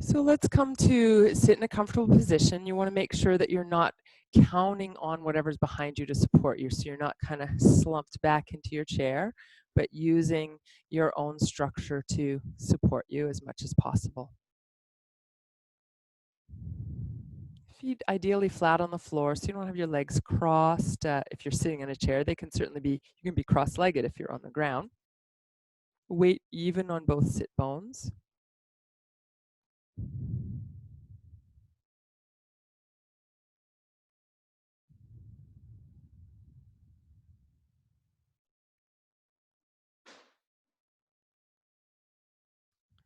So let's come to sit in a comfortable position. You want to make sure that you're not counting on whatever's behind you to support you. So you're not kind of slumped back into your chair, but using your own structure to support you as much as possible. Feet ideally flat on the floor so you don't have your legs crossed. If you're sitting in a chair, they can certainly be, you can be cross-legged if you're on the ground. Weight even on both sit bones.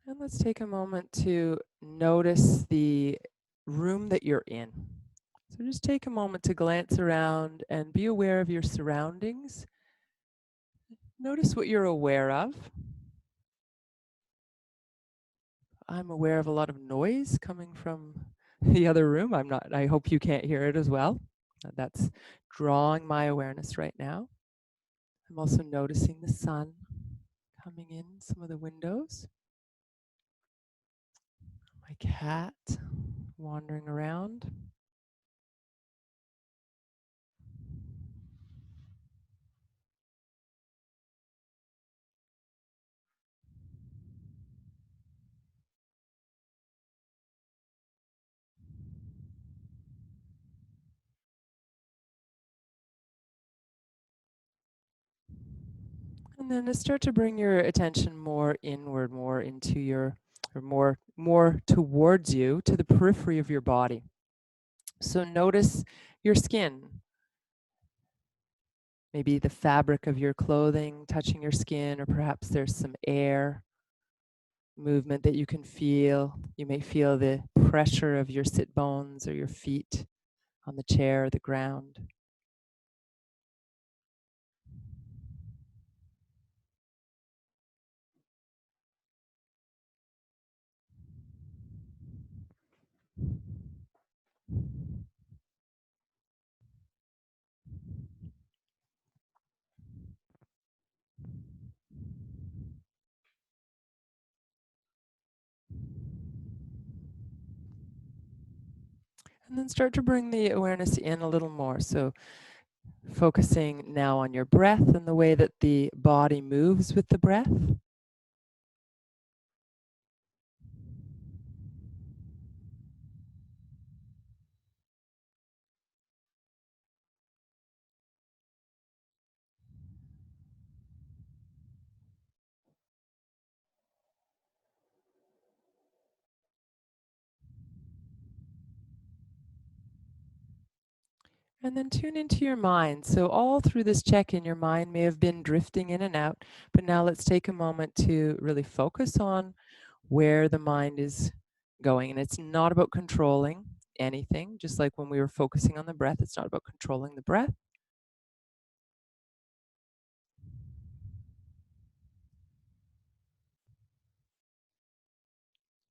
And let's take a moment to notice the room that you're in. So just take a moment to glance around and be aware of your surroundings. Notice what you're aware of. I'm aware of a lot of noise coming from the other room. I hope you can't hear it as well. That's drawing my awareness right now. I'm also noticing the sun coming in some of the windows. My cat wandering around. And then to start to bring your attention more inward, more into your, or more towards you, to the periphery of your body. So notice your skin, maybe the fabric of your clothing touching your skin, or perhaps there's some air movement that you can feel. You may feel the pressure of your sit bones or your feet on the chair or the ground. And then start to bring the awareness in a little more. So focusing now on your breath and the way that the body moves with the breath. And then tune into your mind. So all through this check-in, your mind may have been drifting in and out, but now let's take a moment to really focus on where the mind is going. And it's not about controlling anything, just like when we were focusing on the breath, it's not about controlling the breath.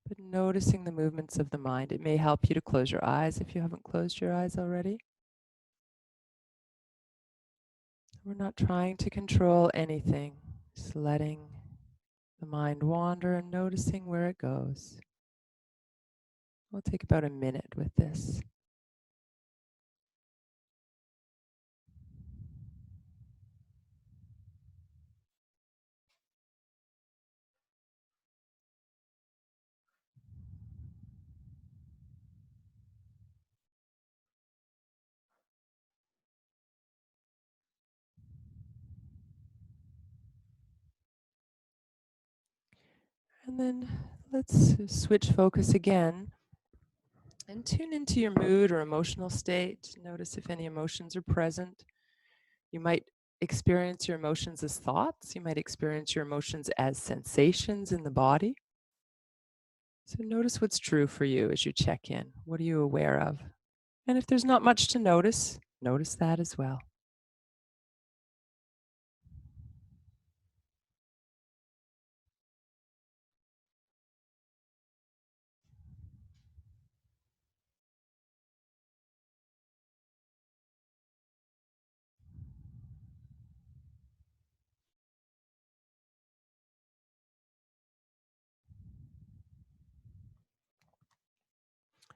But noticing the movements of the mind. It may help you to close your eyes if you haven't closed your eyes already. We're not trying to control anything, just letting the mind wander and noticing where it goes. We'll take about a minute with this. And then let's switch focus again and tune into your mood or emotional state. Notice if any emotions are present. You might experience your emotions as thoughts. You might experience your emotions as sensations in the body. So notice what's true for you as you check in. What are you aware of? And if there's not much to notice, notice that as well.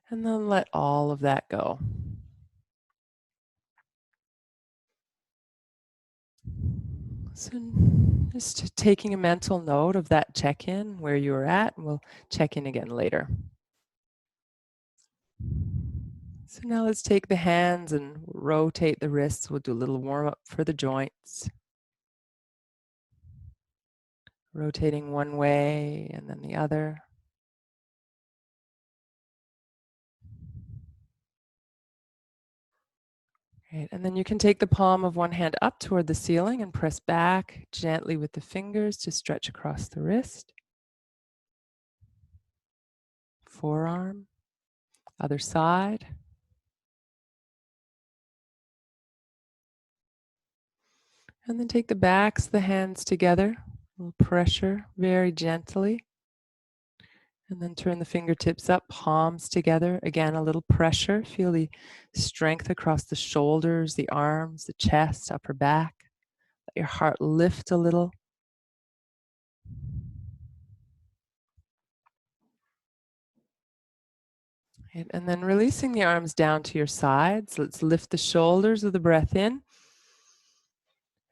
And then let all of that go. So just taking a mental note of that check-in, where you were at, and we'll check in again later. So now let's take the hands and rotate the wrists. We'll do a little warm up for the joints. Rotating one way and then the other. Great. And then you can take the palm of one hand up toward the ceiling and press back gently with the fingers to stretch across the wrist. Forearm, other side. And then take the backs of the hands together, a little pressure, very gently. And then turn the fingertips up, palms together. Again, a little pressure. Feel the strength across the shoulders, the arms, the chest, upper back. Let your heart lift a little. And then releasing the arms down to your sides. Let's lift the shoulders with the breath in.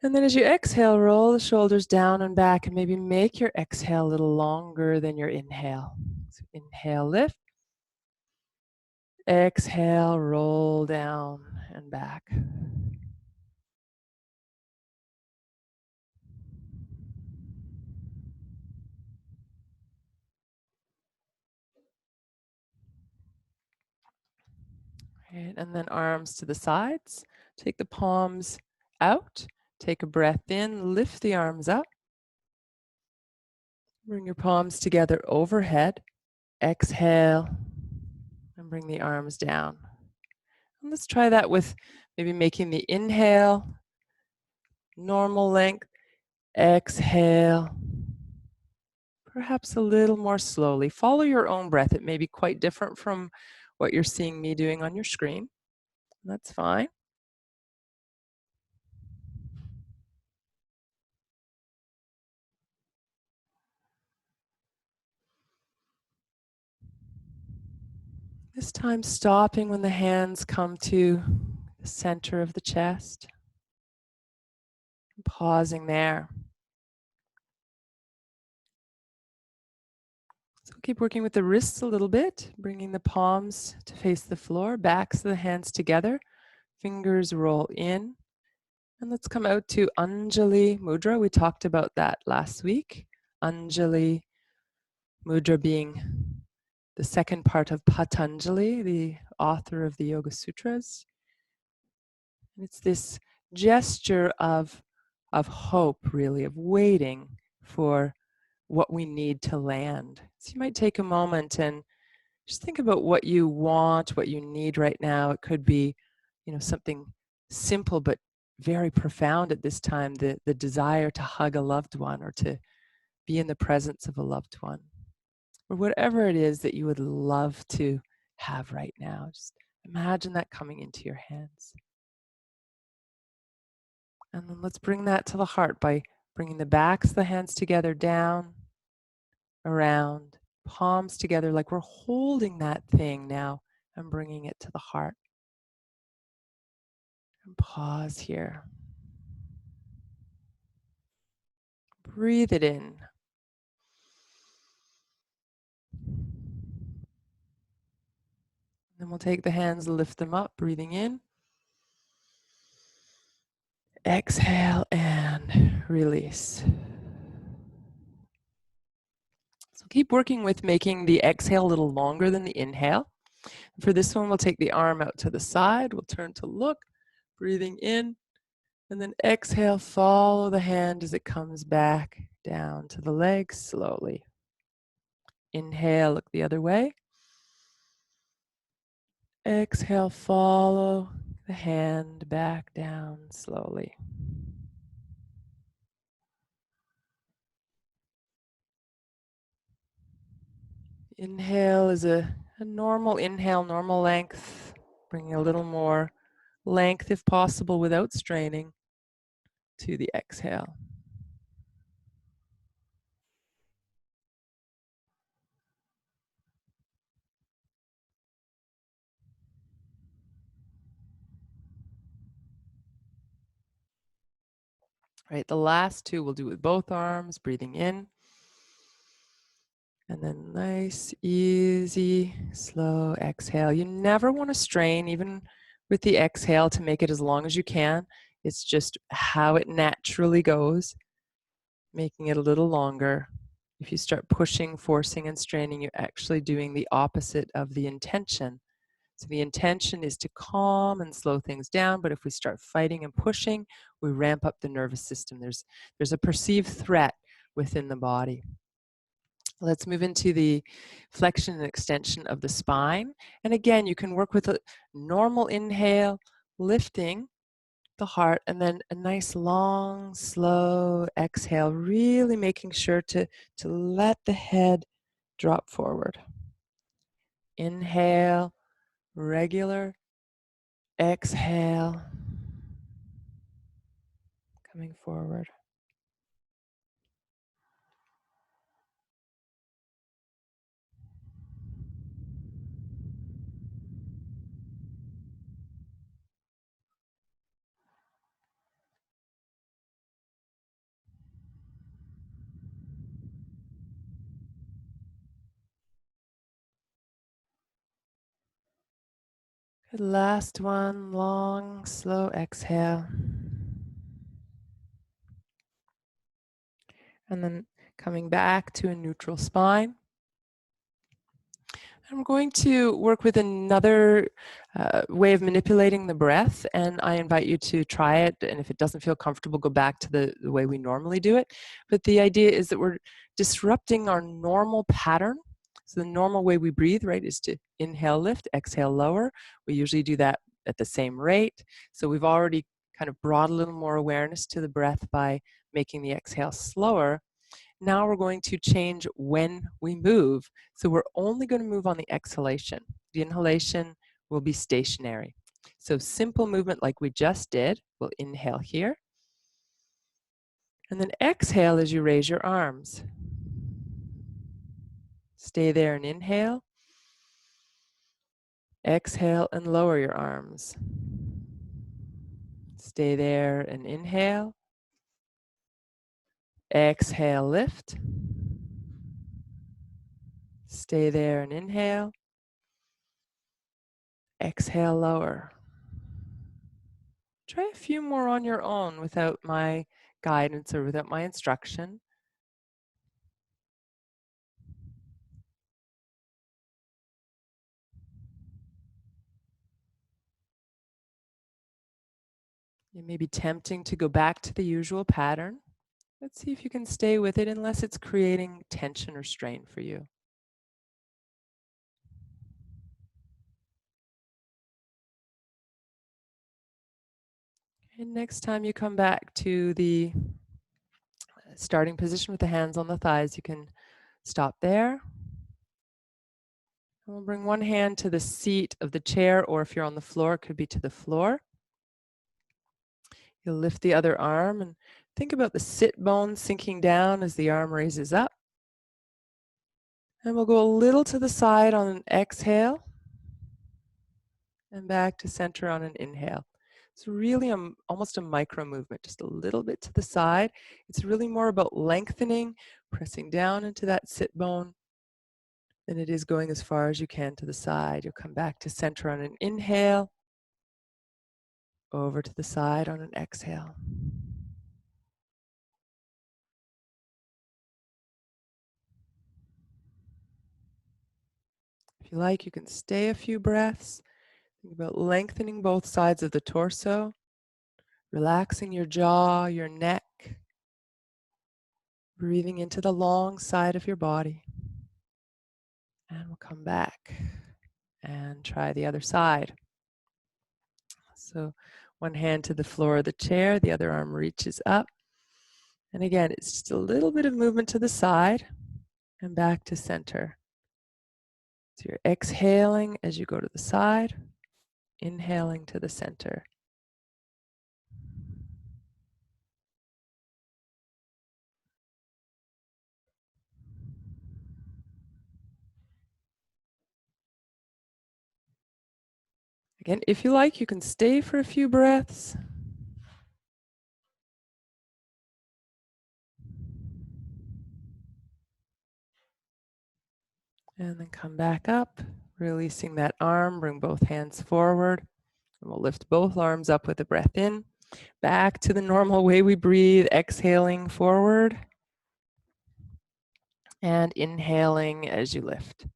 And then as you exhale, roll the shoulders down and back, and maybe make your exhale a little longer than your inhale. So inhale, lift. Exhale, roll down and back. Right, and then arms to the sides. Take the palms out. Take a breath in, lift the arms up. Bring your palms together overhead. Exhale, and bring the arms down. And let's try that with maybe making the inhale normal length. Exhale, perhaps a little more slowly. Follow your own breath. It may be quite different from what you're seeing me doing on your screen. That's fine. This time stopping when the hands come to the center of the chest. Pausing there. So keep working with the wrists a little bit, bringing the palms to face the floor, backs of the hands together, fingers roll in. And let's come out to Anjali Mudra. We talked about that last week. Anjali Mudra being the second part of Patanjali, the author of the Yoga Sutras. And it's this gesture of hope, really, of waiting for what we need to land. So you might take a moment and just think about what you want, what you need right now. It could be, something simple but very profound at this time, the desire to hug a loved one or to be in the presence of a loved one, or whatever it is that you would love to have right now. Just imagine that coming into your hands. And then let's bring that to the heart by bringing the backs of the hands together, down, around, palms together, like we're holding that thing now and bringing it to the heart. And pause here. Breathe it in. Then we'll take the hands, lift them up, breathing in. Exhale and release. So keep working with making the exhale a little longer than the inhale. For this one, we'll take the arm out to the side. We'll turn to look, breathing in, and then exhale, follow the hand as it comes back down to the legs slowly. Inhale, look the other way. Exhale, follow the hand back down slowly. Inhale is a normal inhale, normal length, bringing a little more length if possible without straining to the exhale. Right, the last two we'll do with both arms, breathing in. And then nice, easy, slow exhale. You never want to strain, even with the exhale, to make it as long as you can. It's just how it naturally goes, making it a little longer. If you start pushing, forcing, and straining, you're actually doing the opposite of the intention. So the intention is to calm and slow things down, but if we start fighting and pushing, we ramp up the nervous system. There's a perceived threat within the body. Let's move into the flexion and extension of the spine. And again, you can work with a normal inhale, lifting the heart, and then a nice long, slow exhale, really making sure to let the head drop forward. Inhale, regular. Exhale, coming forward. Good. Last one, long, slow exhale. And then coming back to a neutral spine. I'm going to work with another way of manipulating the breath, and I invite you to try it. And if it doesn't feel comfortable, go back to the way we normally do it. But the idea is that we're disrupting our normal pattern. So the normal way we breathe, right, is to inhale, lift, exhale, lower. We usually do that at the same rate. So we've already kind of brought a little more awareness to the breath by making the exhale slower. Now we're going to change when we move. So we're only going to move on the exhalation. The inhalation will be stationary. So simple movement like we just did. We'll inhale here. And then exhale as you raise your arms. Stay there and inhale. Exhale and lower your arms. Stay there and inhale. Exhale, lift. Stay there and inhale. Exhale, lower. Try a few more on your own without my guidance or without my instruction. It may be tempting to go back to the usual pattern. Let's see if you can stay with it unless it's creating tension or strain for you. And next time you come back to the starting position with the hands on the thighs, you can stop there. And we'll bring one hand to the seat of the chair, or if you're on the floor, it could be to the floor. You'll lift the other arm and think about the sit bone sinking down as the arm raises up. And we'll go a little to the side on an exhale and back to center on an inhale. It's really almost a micro movement, just a little bit to the side. It's really more about lengthening, pressing down into that sit bone than it is going as far as you can to the side. You'll come back to center on an inhale, over to the side on an exhale. If you like, you can stay a few breaths. Think about lengthening both sides of the torso, relaxing your jaw, your neck, breathing into the long side of your body. And we'll come back and try the other side. So one hand to the floor of the chair, the other arm reaches up. And again, it's just a little bit of movement to the side and back to center. So you're exhaling as you go to the side, inhaling to the center. Again, if you like, you can stay for a few breaths. And then come back up, releasing that arm, bring both hands forward. And we'll lift both arms up with a breath in. Back to the normal way we breathe, exhaling forward and inhaling as you lift.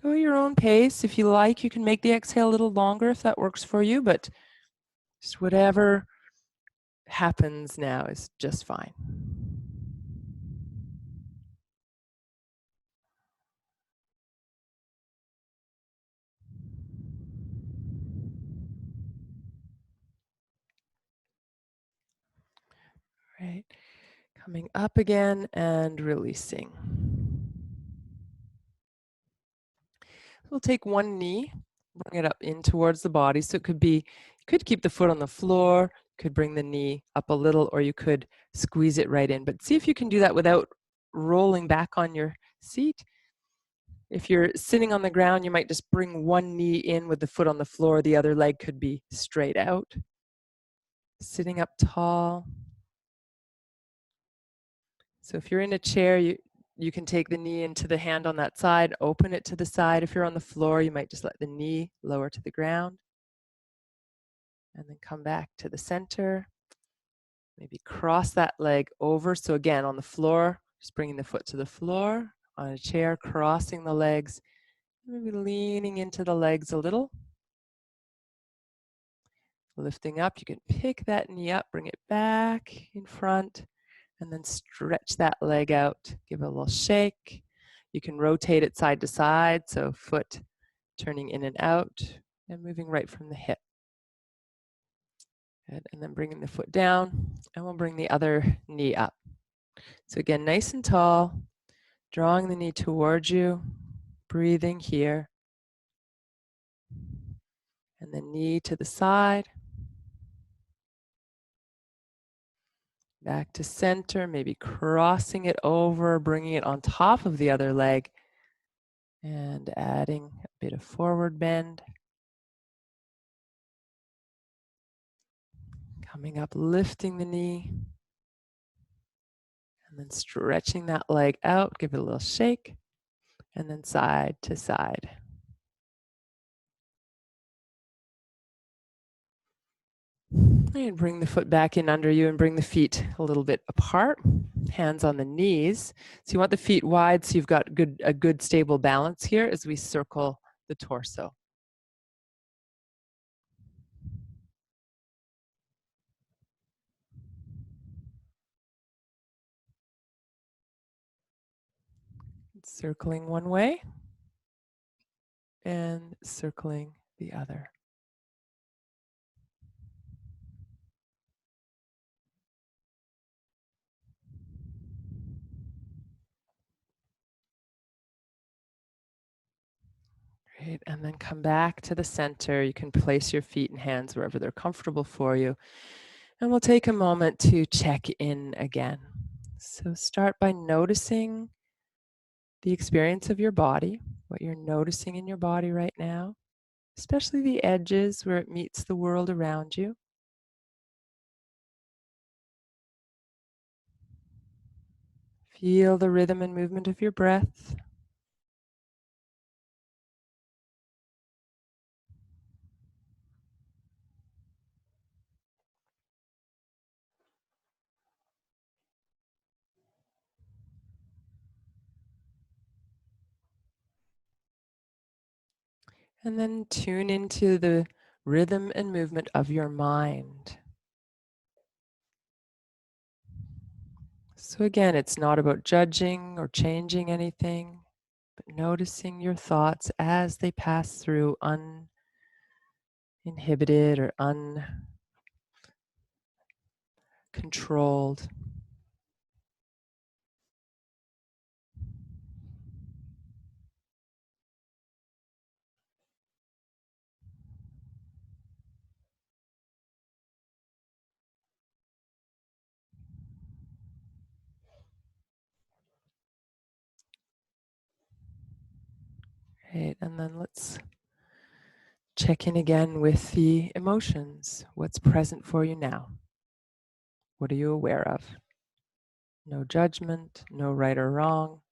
Go at your own pace. If you like, you can make the exhale a little longer if that works for you, but just whatever happens now is just fine. Right. Coming up again and releasing. We'll take one knee, bring it up in towards the body. So it could be, you could keep the foot on the floor, could bring the knee up a little, or you could squeeze it right in. But see if you can do that without rolling back on your seat. If you're sitting on the ground, you might just bring one knee in with the foot on the floor. The other leg could be straight out. Sitting up tall. So if you're in a chair, you can take the knee into the hand on that side, open it to the side. If you're on the floor, you might just let the knee lower to the ground. And then come back to the center. Maybe cross that leg over. So again, on the floor, just bringing the foot to the floor. On a chair, crossing the legs. Maybe leaning into the legs a little. Lifting up, you can pick that knee up, bring it back in front, and then stretch that leg out. Give it a little shake. You can rotate it side to side, so foot turning in and out and moving right from the hip. Good. And then bringing the foot down, and we'll bring the other knee up. So again, nice and tall, drawing the knee towards you, breathing here, and then knee to the side. Back to center, maybe crossing it over, bringing it on top of the other leg, and adding a bit of forward bend. Coming up, lifting the knee, and then stretching that leg out, give it a little shake, and then side to side. And bring the foot back in under you and bring the feet a little bit apart, hands on the knees. So you want the feet wide so you've got a good stable balance here as we circle the torso. Circling one way and circling the other. Great, and then come back to the center. You can place your feet and hands wherever they're comfortable for you. And we'll take a moment to check in again. So start by noticing the experience of your body, what you're noticing in your body right now, especially the edges where it meets the world around you. Feel the rhythm and movement of your breath. And then tune into the rhythm and movement of your mind. So again, it's not about judging or changing anything, but noticing your thoughts as they pass through uninhibited or uncontrolled. Right, and then let's check in again with the emotions. What's present for you now? What are you aware of? no judgment, no right or wrong.